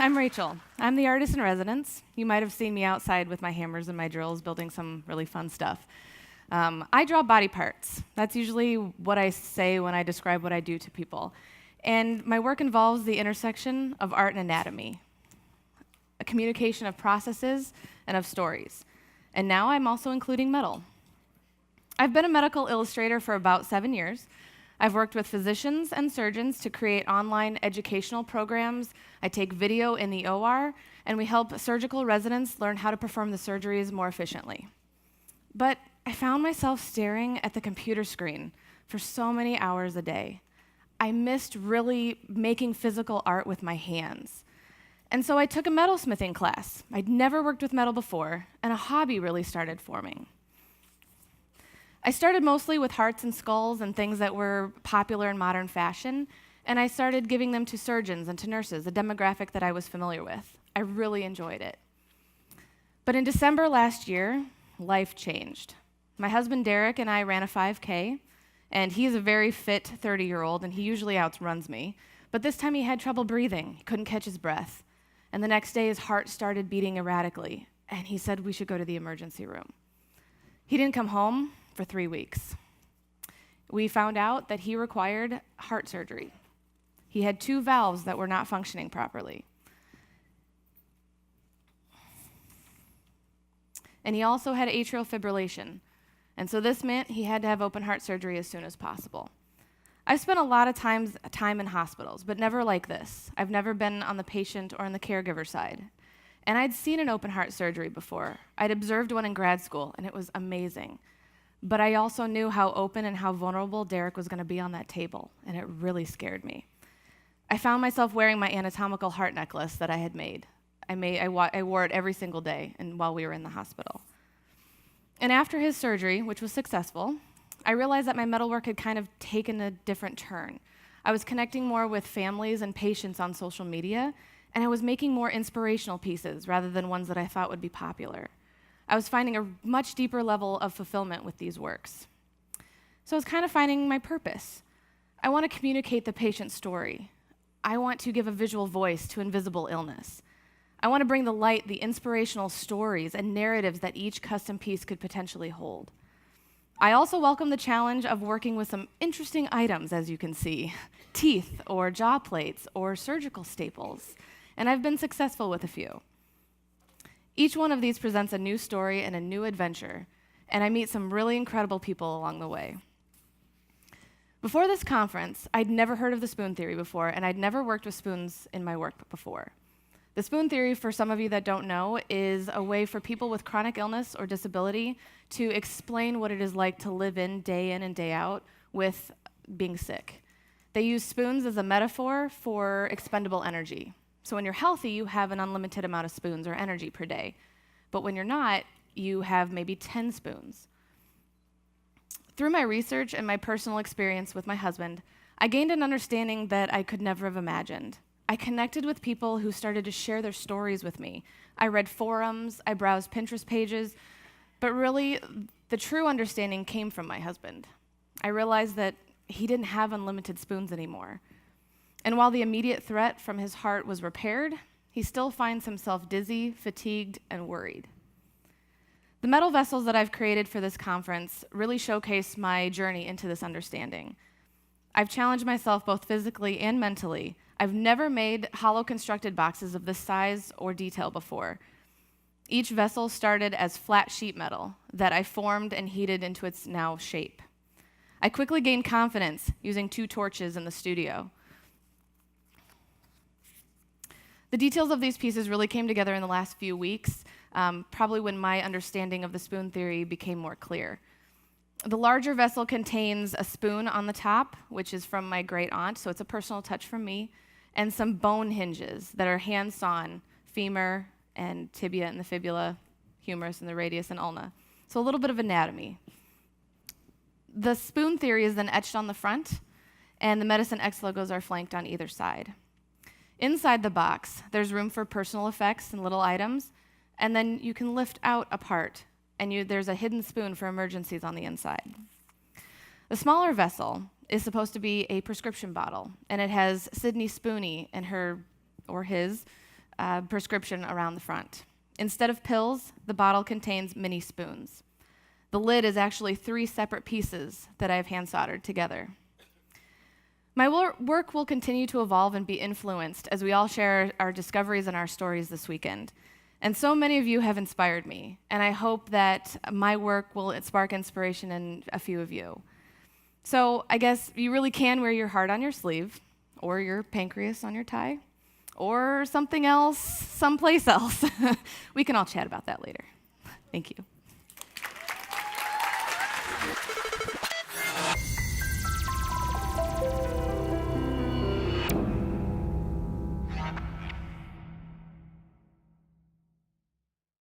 I'm Rachel. I'm the artist in residence. You might have seen me outside with my hammers and my drills building some really fun stuff. I draw body parts. That's usually what I say when I describe what I do to people. And my work involves the intersection of art and anatomy, a communication of processes and of stories. And now I'm also including metal. I've been a medical illustrator for about 7 years. I've worked with physicians and surgeons to create online educational programs. I take video in the OR, and we help surgical residents learn how to perform the surgeries more efficiently. But I found myself staring at the computer screen for so many hours a day. I missed really making physical art with my hands. And so I took a metalsmithing class. I'd never worked with metal before, and a hobby really started forming. I started mostly with hearts and skulls and things that were popular in modern fashion, and I started giving them to surgeons and to nurses, a demographic that I was familiar with. I really enjoyed it. But in December last year, life changed. My husband Derek and I ran a 5K, and he's a very fit 30-year-old, and he usually outruns me. But this time he had trouble breathing. He couldn't catch his breath. And the next day his heart started beating erratically, and he said we should go to the emergency room. He didn't come home for 3 weeks. We found out that he required heart surgery. He had 2 valves that were not functioning properly. And he also had atrial fibrillation. And so this meant he had to have open heart surgery as soon as possible. I've spent a lot of time in hospitals, but never like this. I've never been on the patient or on the caregiver side. And I'd seen an open heart surgery before. I'd observed one in grad school, and it was amazing. But I also knew how open and how vulnerable Derek was going to be on that table, and it really scared me. I found myself wearing my anatomical heart necklace that I had made. I wore it every single day and while we were in the hospital. And after his surgery, which was successful, I realized that my metalwork had kind of taken a different turn. I was connecting more with families and patients on social media, and I was making more inspirational pieces rather than ones that I thought would be popular. I was finding a much deeper level of fulfillment with these works. So I was kind of finding my purpose. I want to communicate the patient's story. I want to give a visual voice to invisible illness. I want to bring the light, the inspirational stories and narratives that each custom piece could potentially hold. I also welcome the challenge of working with some interesting items, as you can see, teeth or jaw plates or surgical staples, and I've been successful with a few. Each one of these presents a new story and a new adventure, and I meet some really incredible people along the way. Before this conference, I'd never heard of the spoon theory before, and I'd never worked with spoons in my work before. The spoon theory, for some of you that don't know, is a way for people with chronic illness or disability to explain what it is like to live in and day out with being sick. They use spoons as a metaphor for expendable energy. So when you're healthy, you have an unlimited amount of spoons or energy per day. But when you're not, you have maybe 10 spoons. Through my research and my personal experience with my husband, I gained an understanding that I could never have imagined. I connected with people who started to share their stories with me. I read forums, I browsed Pinterest pages, but really, the true understanding came from my husband. I realized that he didn't have unlimited spoons anymore. And while the immediate threat from his heart was repaired, he still finds himself dizzy, fatigued, and worried. The metal vessels that I've created for this conference really showcase my journey into this understanding. I've challenged myself both physically and mentally. I've never made hollow constructed boxes of this size or detail before. Each vessel started as flat sheet metal that I formed and heated into its now shape. I quickly gained confidence using 2 torches in the studio. The details of these pieces really came together in the last few weeks, probably when my understanding of the spoon theory became more clear. The larger vessel contains a spoon on the top, which is from my great aunt, so it's a personal touch from me, and some bone hinges that are hand-sawn, femur and tibia and the fibula, humerus and the radius and ulna. So a little bit of anatomy. The spoon theory is then etched on the front, and the Medicine X logos are flanked on either side. Inside the box, there's room for personal effects and little items, and then you can lift out a part, and there's a hidden spoon for emergencies on the inside. The smaller vessel is supposed to be a prescription bottle, and it has Sydney Spooney and her, or his, prescription around the front. Instead of pills, the bottle contains mini spoons. The lid is actually 3 separate pieces that I have hand soldered together. My work will continue to evolve and be influenced as we all share our discoveries and our stories this weekend. And so many of you have inspired me, and I hope that my work will spark inspiration in a few of you. So I guess you really can wear your heart on your sleeve, or your pancreas on your tie, or something else, someplace else. We can all chat about that later. Thank you.